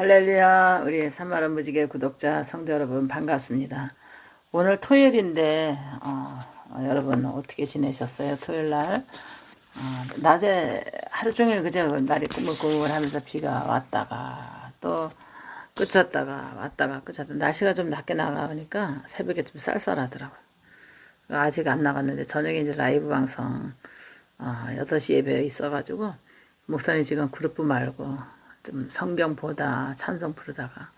할렐루야, 우리 산마른 무지개 구독자 성도 여러분 반갑습니다. 오늘 토요일인데 여러분 어떻게 지내셨어요? 토요일 날 낮에 하루 종일 그저 날이 꾸물꾸물하면서 비가 왔다가 또 그쳤다가 왔다가 그쳤다. 날씨가 좀 낮게 나가니까 새벽에 좀 쌀쌀하더라고요. 아직 안 나갔는데 저녁에 이제 라이브 방송 8시 예배 있어가지고 목사님 지금 그룹 말고 좀 성경 보다 찬송 부르다가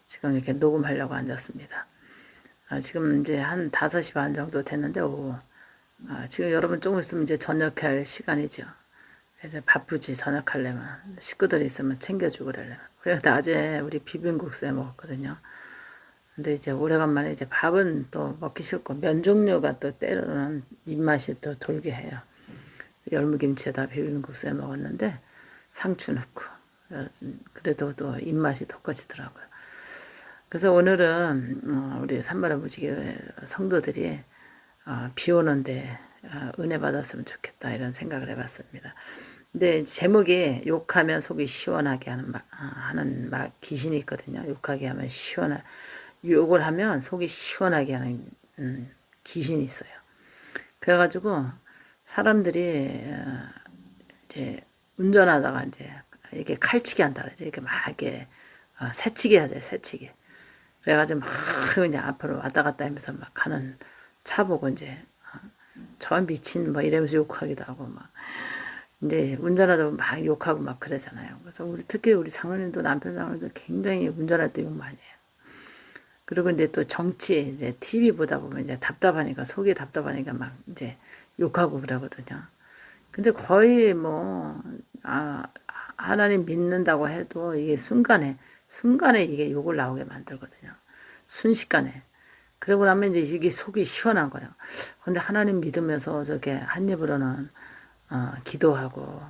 지금 이렇게 녹음하려고 앉았습니다. 지금 이제 한 5시 반 정도 됐는데 오후 지금 여러분 조금 있으면 이제 저녁할 시간이죠. 그래서 바쁘지 저녁하려면 식구들 있으면 챙겨주고 그러려면. 그래서 낮에 우리 비빔국수 해 먹었거든요. 근데 이제 오래간만에 이제 밥은 또 먹기 싫고 면 종류가 또 때로는 입맛이 또 돌게 해요. 열무김치에다 비빔국수 해 먹었는데 상추 넣고 그래도 또 입맛이 돋궈지더라고요. 그래서 오늘은 우리 산마라 무지개 성도들이 비 오는데 은혜 받았으면 좋겠다 이런 생각을 해봤습니다. 근데 제목이 욕하면 속이 시원하게 하는 귀신이 있거든요. 욕하게 하면 욕을 하면 속이 시원하게 하는 귀신이 있어요. 그래가지고 사람들이 이제 운전하다가 이제 이렇게 칼치기 한다 그러죠. 이렇게 막 이렇게 새치기 하죠. 새치기. 그래가지고 막 그냥 앞으로 왔다 갔다 하면서 막 가는 차 보고 이제 저 미친 뭐 이러면서 욕하기도 하고 막 이제 운전하다 보면 막 욕하고 막 그러잖아요. 그래서 특히 우리 장로님도 남편 장로님도 굉장히 운전할 때 욕 많이 해요. 그리고 이제 또 정치 이제 TV 보다 보면 이제 답답하니까 속이 답답하니까 막 이제 욕하고 그러거든요. 근데 거의 하나님 믿는다고 해도 이게 순간에 이게 욕을 나오게 만들거든요. 순식간에. 그러고 나면 이제 이게 속이 시원한 거예요. 근데 하나님 믿으면서 저렇게 한 입으로는, 기도하고,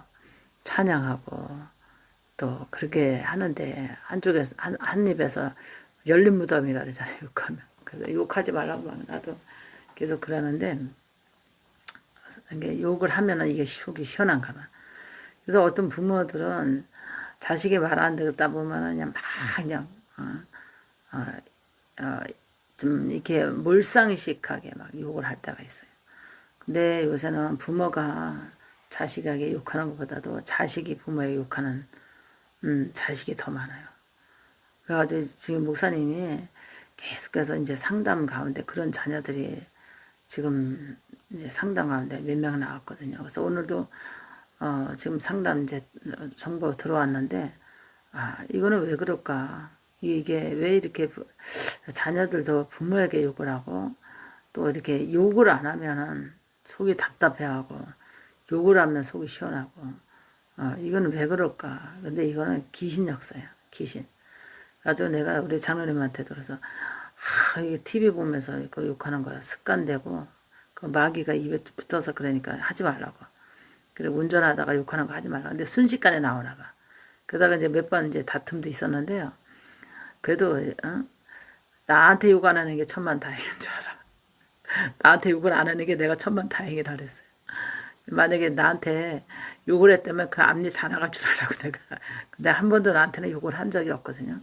찬양하고, 또 그렇게 하는데, 한 입에서 열린 무덤이라 그러잖아요, 욕하면. 그래서 욕하지 말라고 하면 나도 계속 그러는데, 이게 욕을 하면은 이게 속이 시원한가 봐. 그래서 어떤 부모들은 자식이 말 안 듣다 보면은 그냥 막 그냥 좀 이렇게 몰상식하게 막 욕을 할 때가 있어요. 근데 요새는 부모가 자식에게 욕하는 것보다도 자식이 부모에게 욕하는 자식이 더 많아요. 그래가지고 지금 목사님이 계속해서 이제 상담 가운데 그런 자녀들이 지금 이제 상담 가운데 몇 명 나왔거든요. 그래서 오늘도 지금 상담 이제 정보 들어왔는데 이거는 왜 그럴까? 이게 왜 이렇게 자녀들도 부모에게 욕을 하고 또 이렇게 욕을 안 하면은 속이 답답해하고 욕을 하면 속이 시원하고 이거는 왜 그럴까? 근데 이거는 귀신 역사야. 귀신. 그래서 내가 우리 장로님한테 들어서 이게 TV 보면서 그 욕하는 거야. 습관되고 그 마귀가 입에 붙어서 그러니까 하지 말라고. 그리고 운전하다가 욕하는 거 하지 말라고. 근데 순식간에 나오나 봐. 그러다가 이제 몇 번 이제 다툼도 있었는데요. 그래도 나한테 욕 안 하는 게 천만다행인 줄 알아. 나한테 욕을 안 하는 게 내가 천만다행이라 그랬어요. 만약에 나한테 욕을 했다면 그 앞니 다 나갈 줄 알라고 내가. 근데 한 번도 나한테는 욕을 한 적이 없거든요.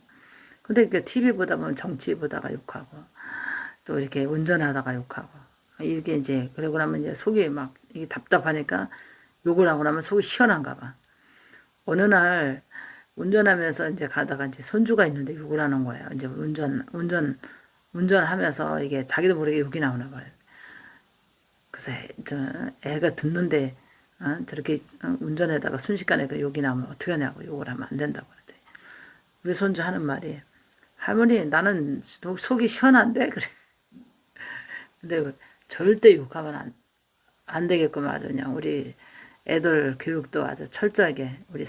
근데 그 TV 보다 보면 정치 보다가 욕하고 또 이렇게 운전하다가 욕하고 이게 이제 그러고 나면 이제 속이 막 이게 답답하니까 욕을 하고 나면 속이 시원한가 봐. 어느 날 운전하면서 이제 가다가 이제 손주가 있는데 욕을 하는 거예요. 이제 운전하면서 이게 자기도 모르게 욕이 나오나 봐요. 그래서 애가 듣는데 저렇게 운전하다가 순식간에 그 욕이 나오면 어떻게 하냐고 욕을 하면 안 된다고 그랬더니 우리 손주 하는 말이 할머니 나는 속이 시원한데 그래. 근데 절대 욕하면 안 되게끔 아주 그냥 우리 애들 교육도 아주 철저하게 우리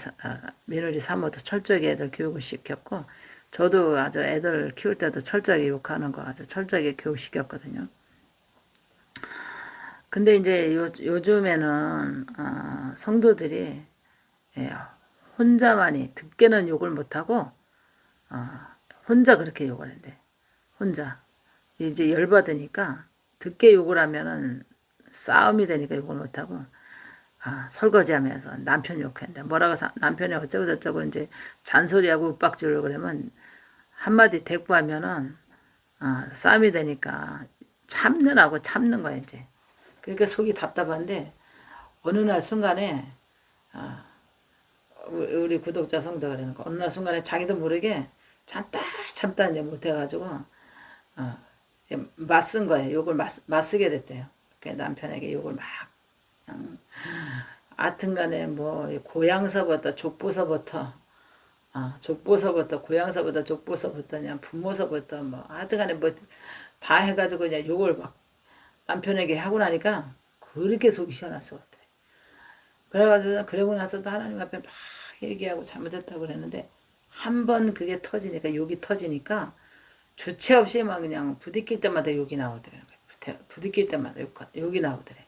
며느리 사모도 철저하게 애들 교육을 시켰고 저도 아주 애들 키울 때도 철저하게 욕하는 거 아주 철저하게 교육시켰거든요. 근데 이제 요즘에는 성도들이 예, 혼자만이 듣게는 욕을 못하고 혼자 그렇게 욕을 한대. 혼자 이제 열받으니까 듣게 욕을 하면은 싸움이 되니까 욕을 못하고 설거지하면서 남편 욕했는데 뭐라고 남편이 어쩌고 저쩌고 이제 잔소리하고 윽박지르고 그러면 한마디 대꾸하면은 싸움이 되니까 참느라고 참는 거야 이제. 그러니까 속이 답답한데 어느 날 순간에 우리 구독자 성도가 그러는 거 어느 날 순간에 자기도 모르게 참다 이제 못해가지고 맞쓴 거예요. 욕을 맞쓰게 됐대요. 남편에게 욕을 막 그냥 하여튼간에 뭐 고향서부터 족보서부터 족보서부터 고향서부터 족보서부터 그냥 부모서부터 뭐 하여튼간에 뭐 다 해가지고 그냥 욕을 막 남편에게 하고 나니까 그렇게 속이 시원할 수가 없대. 그래가지고 그러고 나서도 하나님 앞에 막 얘기하고 잘못했다고 그랬는데 한 번 그게 터지니까 욕이 터지니까 주체 없이 막 그냥 부딪힐 때마다 욕이 나오더래. 부딪힐 때마다 욕이 나오더래.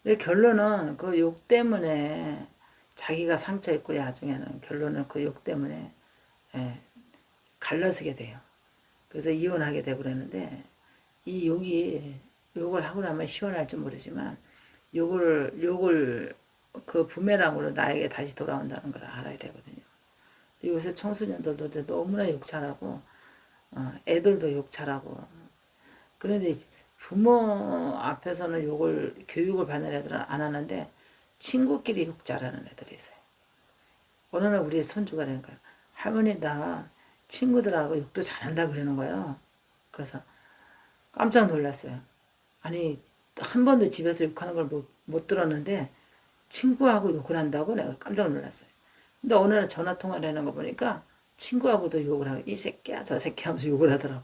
근데 결론은 그 욕 때문에 자기가 상처 있고 나중에는 결론은 그 욕 때문에 갈라서게 돼요. 그래서 이혼하게 되고 그러는데 이 욕을 하고 나면 시원할지 모르지만 욕을 그 부메랑으로 나에게 다시 돌아온다는 걸 알아야 되거든요. 요새 청소년들도 너무나 욕 잘하고 애들도 욕 잘하고 그런데 부모 앞에서는 교육을 받는 애들은 안 하는데 친구끼리 욕 잘하는 애들이 있어요. 어느 날 우리 손주가 그러는 거예요. 할머니 나 친구들하고 욕도 잘한다 그러는 거예요. 그래서 깜짝 놀랐어요. 아니 한 번도 집에서 욕하는 걸 못 들었는데 친구하고 욕을 한다고 내가 깜짝 놀랐어요. 근데 어느 날 전화 통화를 하는 거 보니까 친구하고도 욕을 하고 이 새끼야 저 새끼 하면서 욕을 하더라고.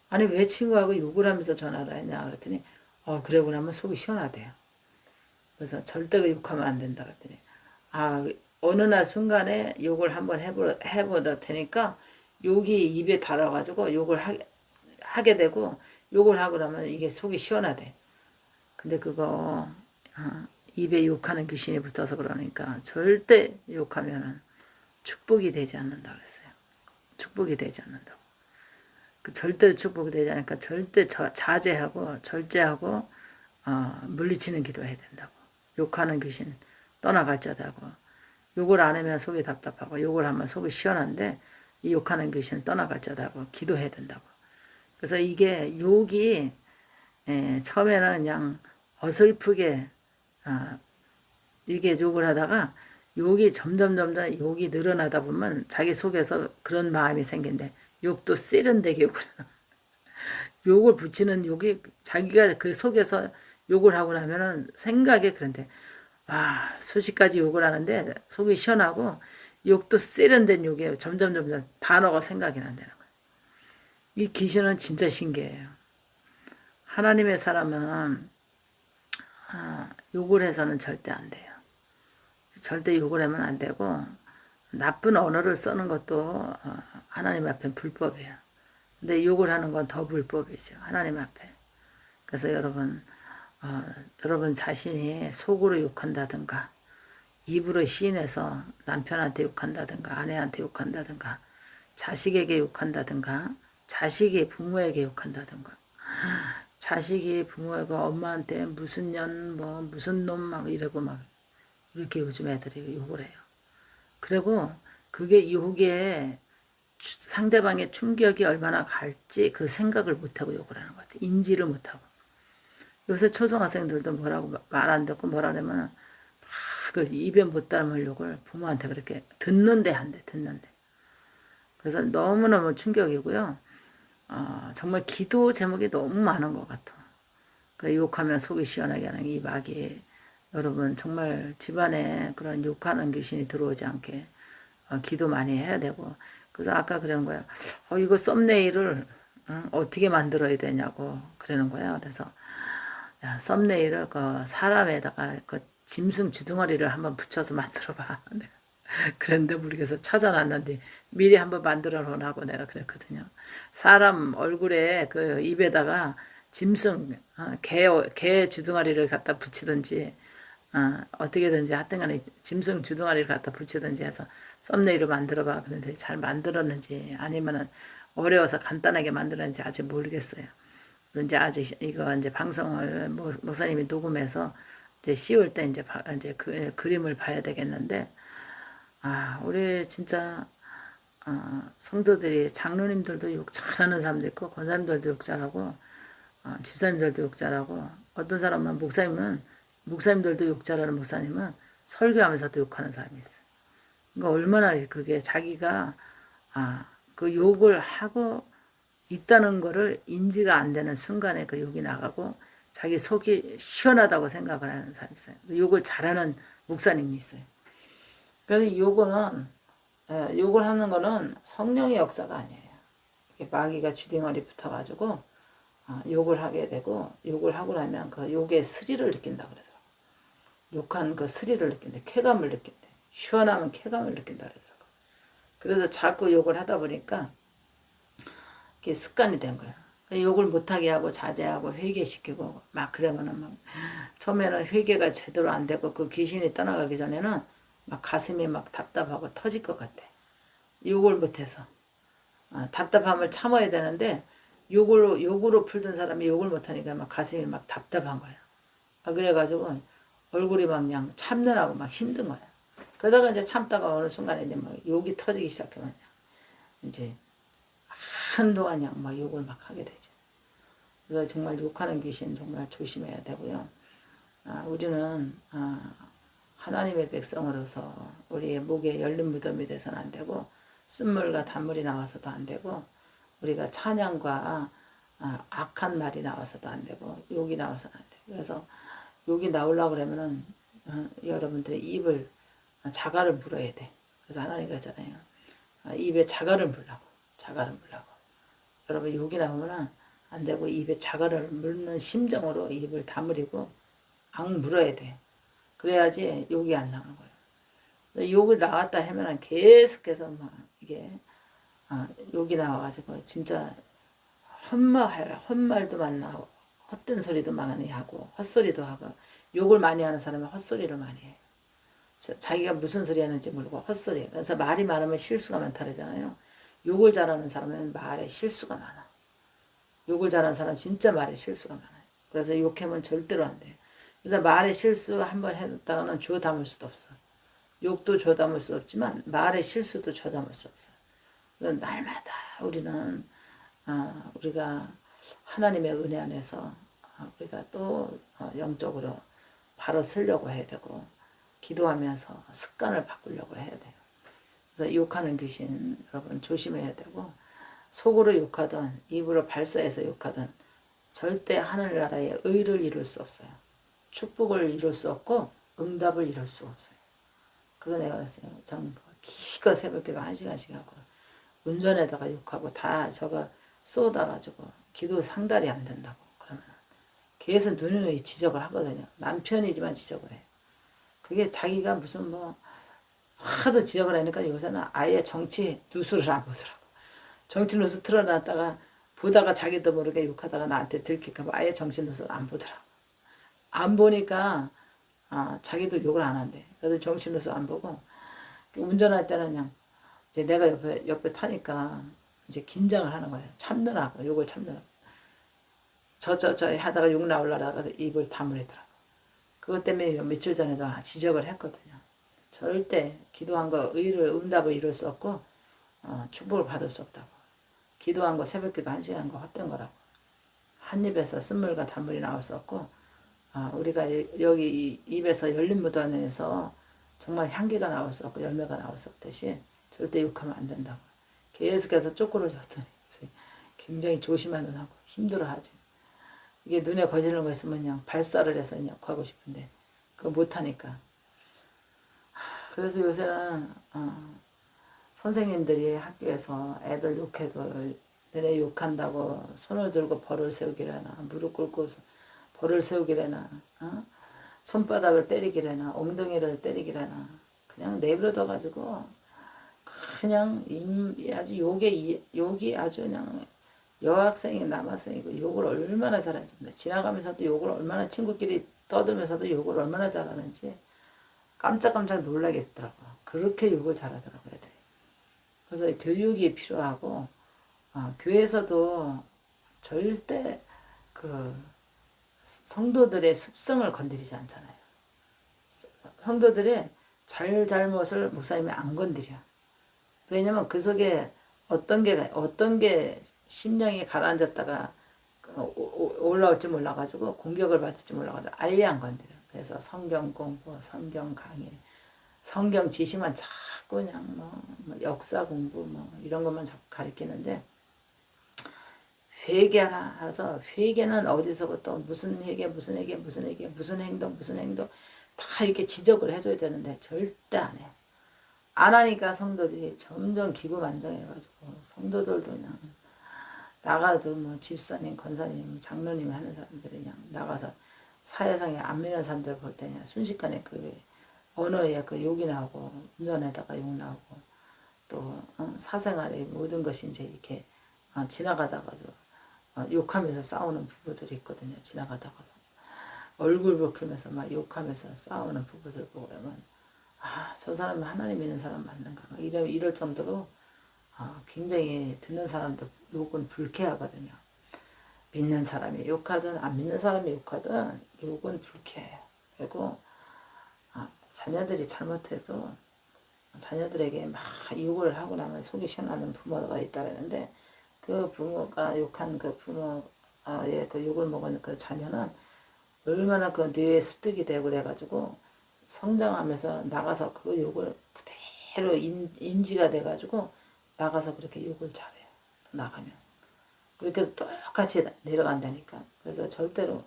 아니 왜 친구하고 욕을 하면서 전화를 했냐 그랬더니 그러고 나면 속이 시원하대요. 그래서 절대 욕하면 안 된다 그랬더니 어느 날 순간에 욕을 한번 해보다 되니까 욕이 입에 달아가지고 욕을 하게 되고 욕을 하고 나면 이게 속이 시원하대. 근데 그거 입에 욕하는 귀신이 붙어서 그러니까 절대 욕하면은 축복이 되지 않는다 그랬어요. 축복이 되지 않는다고. 그 절대 축복이 되지 않으니까 절대 자제하고 절제하고 물리치는 기도해야 된다고. 욕하는 귀신 떠나갈 자다고. 욕을 안 하면 속이 답답하고 욕을 하면 속이 시원한데 이 욕하는 귀신 떠나갈 자다고 기도해야 된다고. 그래서 이게 욕이 처음에는 그냥 어설프게 이게 욕을 하다가 욕이 점점 욕이 늘어나다 보면 자기 속에서 그런 마음이 생긴대. 욕도 세련되게 욕을 붙이는 욕이 자기가 그 속에서 욕을 하고 나면은 생각에 그런데 수십 가지 욕을 하는데 속이 시원하고 욕도 세련된 욕에 점점 단어가 생각이 난다는 거예요. 이 귀신은 진짜 신기해요. 하나님의 사람은 욕을 해서는 절대 안 돼요. 절대 욕을 하면 안 되고 나쁜 언어를 쓰는 것도 하나님 앞에 불법이에요. 근데 욕을 하는 건 더 불법이죠. 하나님 앞에. 그래서 여러분 자신이 속으로 욕한다든가 입으로 시인해서 남편한테 욕한다든가 아내한테 욕한다든가 자식에게 욕한다든가 자식이 부모에게 욕한다든가 자식이 부모에게 엄마한테 무슨 년 뭐 무슨 놈 막 이러고 막 이렇게 요즘 애들이 욕을 해요. 그리고 그게 욕에 상대방의 충격이 얼마나 갈지 그 생각을 못하고 욕을 하는 것 같아요. 인지를 못하고. 요새 초등학생들도 뭐라고 말 안 듣고 뭐라 그러면 그 입에 못 담을 욕을 부모한테 그렇게 듣는데 한대. 그래서 너무너무 충격이고요. 정말 기도 제목이 너무 많은 것 같아. 그 욕하면 속이 시원하게 하는 이 마귀 여러분 정말 집안에 그런 욕하는 귀신이 들어오지 않게 기도 많이 해야 되고 그래서 아까 그러는 거야. 이거 썸네일을 어떻게 만들어야 되냐고 그러는 거야. 그래서 썸네일을 그 사람에다가 그 짐승 주둥아리를 한번 붙여서 만들어봐. 그런데 모르겠어 찾아놨는데 미리 한번 만들어 놓으라고 내가 그랬거든요. 사람 얼굴에 그 입에다가 짐승 개 주둥아리를 갖다 붙이든지 어떻게든지 하여튼간에 짐승 주둥아리를 갖다 붙이든지 해서 썸네일을 만들어봐. 그런데 잘 만들었는지 아니면은 어려워서 간단하게 만들었는지 아직 모르겠어요. 이제 아직 이거 이제 방송을 목사님이 녹음해서 이제 씌울 때 이제 그림을 봐야 되겠는데, 우리 진짜 성도들이 장로님들도 욕 잘하는 사람도 있고 권사님들도 욕 잘하고 집사님들도 욕 잘하고 어떤 사람은 목사님들도 욕 잘하는 목사님은 설교하면서도 욕하는 사람이 있어요. 그러니까 얼마나 그게 자기가 그 욕을 하고 있다는 거를 인지가 안 되는 순간에 그 욕이 나가고 자기 속이 시원하다고 생각을 하는 사람이 있어요. 욕을 잘하는 목사님이 있어요. 그래서 욕을 하는 거는 성령의 역사가 아니에요. 마귀가 주둥아리 붙어가지고 욕을 하게 되고 욕을 하고 나면 그 욕의 스릴을 느낀다 그러더라고. 욕한 그 스릴을 느낀대. 쾌감을 느낀대. 시원하면 쾌감을 느낀다 그러더라고. 그래서 자꾸 욕을 하다 보니까 그게 습관이 된 거야. 욕을 못하게 하고 자제하고 회개시키고 막 그러면은 막 처음에는 회개가 제대로 안 되고 그 귀신이 떠나가기 전에는 막 가슴이 막 답답하고 터질 것 같아. 욕을 못해서 답답함을 참아야 되는데 욕으로 풀던 사람이 욕을 못하니까 막 가슴이 막 답답한 거야. 그래가지고 얼굴이 막 그냥 참느라고 막 힘든 거야. 그러다가 이제 참다가 어느 순간에 이제 막 욕이 터지기 시작하면 이제 한동안 그냥 막 욕을 막 하게 되죠. 그래서 정말 욕하는 귀신 정말 조심해야 되고요. 우리는 하나님의 백성으로서 우리의 목에 열린 무덤이 돼서는 안 되고 쓴물과 단물이 나와서도 안 되고 우리가 찬양과 악한 말이 나와서도 안 되고 욕이 나와서는 안 되고 그래서 욕이 나오려고 그러면은 여러분들의 입을 자갈을 물어야 돼. 그래서 하나님 그러잖아요. 입에 자갈을 물라고. 여러분 욕이 나오면 안 되고 입에 자갈을 물는 심정으로 입을 다물이고 악 물어야 돼. 그래야지 욕이 안 나오는 거예요. 욕이 나왔다 하면 계속해서 막 이게 욕이 나와가지고 진짜 헛말도 많나 헛된 소리도 많이 하고 헛소리도 하고 욕을 많이 하는 사람은 헛소리를 많이 해요. 자기가 무슨 소리 하는지 모르고 헛소리. 그래서 말이 많으면 실수가 많다 그러잖아요. 욕을 잘하는 사람은 말에 실수가 많아. 욕을 잘하는 사람은 진짜 말에 실수가 많아요. 그래서 욕하면 절대로 안 돼요. 그래서 말에 실수 한번 해뒀다가는 줘 담을 수도 없어. 욕도 줘 담을 수 없지만 말의 실수도 줘 담을 수 없어. 그래서 날마다 우리는 우리가 하나님의 은혜 안에서 우리가 또 영적으로 바로 서려고 해야 되고 기도하면서 습관을 바꾸려고 해야 돼요. 그래서 욕하는 귀신 여러분 조심해야 되고 속으로 욕하든 입으로 발사해서 욕하든 절대 하늘나라의 의를 이룰 수 없어요. 축복을 이룰 수 없고 응답을 이룰 수 없어요. 그거 내가 그랬어요. 전 기껏 새벽기도 1시간씩 하고 운전에다가 욕하고 다 저거 쏟아가지고 기도 상달이 안 된다고 그러면 계속 누누이 지적을 하거든요. 남편이지만 지적을 해. 그게 자기가 무슨 뭐 하도 지적을 하니까 요새는 아예 정치 뉴스를 안 보더라고. 정치 뉴스 틀어놨다가 보다가 자기도 모르게 욕하다가 나한테 들킬까 봐 아예 정치 뉴스를 안 보더라고. 안 보니까 자기도 욕을 안 한대. 그래서 정치 뉴스 안 보고 운전할 때는 그냥 이제 내가 옆에 타니까 이제 긴장을 하는 거예요. 참느라고 욕을 참느라고. 저 하다가 욕 나올라다가 입을 다물더라고. 그것 때문에 며칠 전에도 지적을 했거든요. 절대 기도한 거 응답을 이룰 수 없고 축복을 받을 수 없다고. 기도한 거 새벽기도 1시간 거 헛된 거라고. 한 입에서 쓴물과 단물이 나올 수 없고 우리가 여기 입에서 열린 무덤 안에서 정말 향기가 나올 수 없고 열매가 나올 수 없듯이 절대 욕하면 안 된다고. 계속해서 쪼그러졌더니 굉장히 조심하는 하고 힘들어하지. 이게 눈에 거슬리는 거 있으면 그냥 발사를 해서 그냥 하고 싶은데 그거 못하니까. 그래서 요새는 선생님들이 학교에서 애들 욕해도 너네 욕한다고 손을 들고 벌을 세우기래나 무릎 꿇고 벌을 세우기래나 손바닥을 때리기래나 엉덩이를 때리기래나 그냥 내버려둬가지고 그냥 아주 욕이 아주 그냥 여학생이 남학생이고 욕을 얼마나 잘하는지 지나가면서도 욕을 얼마나 친구끼리 떠들면서도 욕을 얼마나 잘하는지 깜짝깜짝 놀라겠더라고. 그렇게 욕을 잘하더라고요. 애들이. 그래서 교육이 필요하고 교회에서도 절대 그 성도들의 습성을 건드리지 않잖아요. 성도들의 잘잘못을 목사님이 안 건드려. 왜냐면 그 속에 어떤 게 심령이 가라앉았다가 올라올지 몰라가지고 공격을 받을지 몰라가지고 아예 안 건드려. 그래서 성경 공부, 성경 강의, 성경 지시만 자꾸 그냥 뭐 역사 공부 뭐 이런 것만 자꾸 가르치는데, 회개하라 해서 회개는 어디서부터 무슨 회개 무슨 회개 무슨 회개 무슨 행동 무슨 행동 다 이렇게 지적을 해줘야 되는데 절대 안 해. 안 하니까 성도들이 점점 기고만장해가지고 성도들도 그냥 나가도 뭐 집사님, 권사님, 장로님 하는 사람들이 그냥 나가서 사회상에 안 믿는 사람들 볼 때 그냥 순식간에 그 언어에 그 욕이 나오고 운전에다가 욕 나오고 또 사생활의 모든 것이 이제 이렇게 지나가다가도 욕하면서 싸우는 부부들이 있거든요. 지나가다가도 얼굴 붉히면서 막 욕하면서 싸우는 부부들 보고 그러면 저 사람은 하나님 믿는 사람 맞는가 이럴 정도로 굉장히 듣는 사람도 욕은 불쾌하거든요. 믿는 사람이 욕하든 안 믿는 사람이 욕하든 욕은 불쾌해요. 그리고 자녀들이 잘못해도 자녀들에게 막 욕을 하고 나면 속이 시원하는 부모가 있다는데, 그 부모가 욕한 그 부모의 그 욕을 먹은 그 자녀는 얼마나 그 뇌에 습득이 되고 그래가지고 성장하면서 나가서 그 욕을 그대로 인지가 돼가지고 나가서 그렇게 욕을 잘해요. 나가면. 그렇게 해서 똑같이 내려간다니까. 그래서 절대로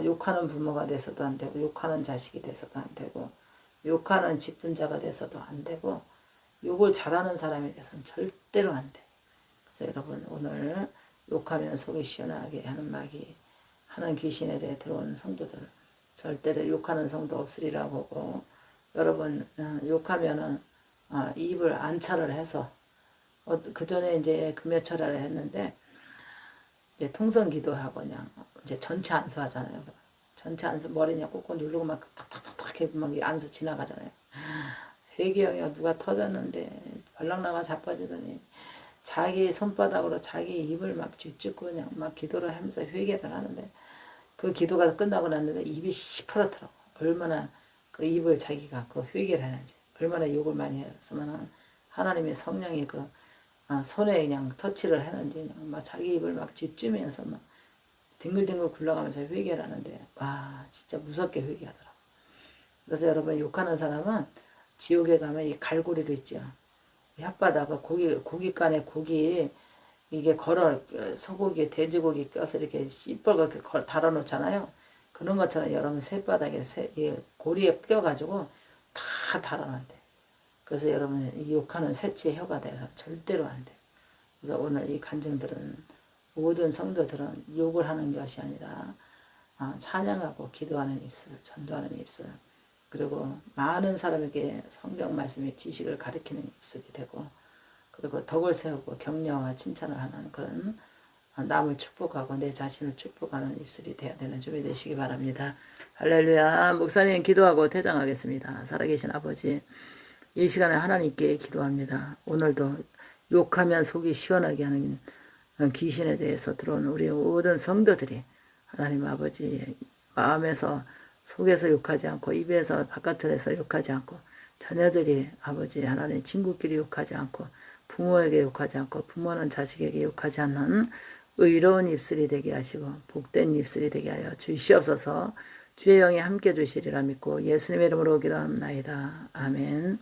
욕하는 부모가 돼서도 안 되고, 욕하는 자식이 돼서도 안 되고, 욕하는 직분자가 돼서도 안 되고, 욕을 잘하는 사람이 돼서는 절대로 안 돼. 그래서 여러분 오늘 욕하면 속이 시원하게 하는 마귀 하는 귀신에 대해 들어오는 성도들 절대로 욕하는 성도 없으리라 보고, 여러분 욕하면은 입을 안차를 해서 그 전에 이제 금요철화를 했는데 이제 통성 기도하고 그냥 이제 전체 안수 하잖아요. 전체 안수 머리 그냥 꾹꾹 누르고 막 탁탁탁탁 해고 막 안수 지나가잖아요. 회개형이 누가 터졌는데 벌렁나가 자빠지더니 자기 손바닥으로 자기 입을 막 쥐찍고 그냥 막 기도를 하면서 회개를 하는데, 그 기도가 끝나고 났는데 입이 시퍼렇더라고. 얼마나 그 입을 자기가 그 회개를 하는지, 얼마나 욕을 많이 했으면 하나님의 성령이 그 손에 그냥 터치를 했는지 그냥 막 자기 입을 막 쥐쭈면서 막 뒹굴뒹굴 굴러가면서 회개를 하는데, 와 진짜 무섭게 회개하더라고. 그래서 여러분 욕하는 사람은 지옥에 가면 이 갈고리도 있죠. 혓바닥을 고기간에 고기 이게 소고기 돼지고기 껴서 이렇게 씨뻘겋게 달아놓잖아요. 그런 것처럼 여러분 쇳바닥에 고리에 껴가지고 다 달아놨대. 그래서 여러분 이 욕하는 새치의 혀가 돼서 절대로 안 돼. 그래서 오늘 이 간증들은 모든 성도들은 욕을 하는 것이 아니라 찬양하고 기도하는 입술, 전도하는 입술, 그리고 많은 사람에게 성경 말씀의 지식을 가르치는 입술이 되고, 그리고 덕을 세우고 격려와 칭찬을 하는 그런 남을 축복하고 내 자신을 축복하는 입술이 되어야 되는 주님 되시기 바랍니다. 할렐루야. 목사님 기도하고 퇴장하겠습니다. 살아계신 아버지, 이 시간에 하나님께 기도합니다. 오늘도 욕하면 속이 시원하게 하는 귀신에 대해서 들어온 우리 모든 성도들이 하나님 아버지 마음에서 속에서 욕하지 않고 입에서 바깥에서 욕하지 않고, 자녀들이 아버지 하나님 친구끼리 욕하지 않고 부모에게 욕하지 않고 부모는 자식에게 욕하지 않는 의로운 입술이 되게 하시고 복된 입술이 되게 하여 주시옵소서. 주의 영이 함께 주시리라 믿고 예수님의 이름으로 기도합나이다. 아멘.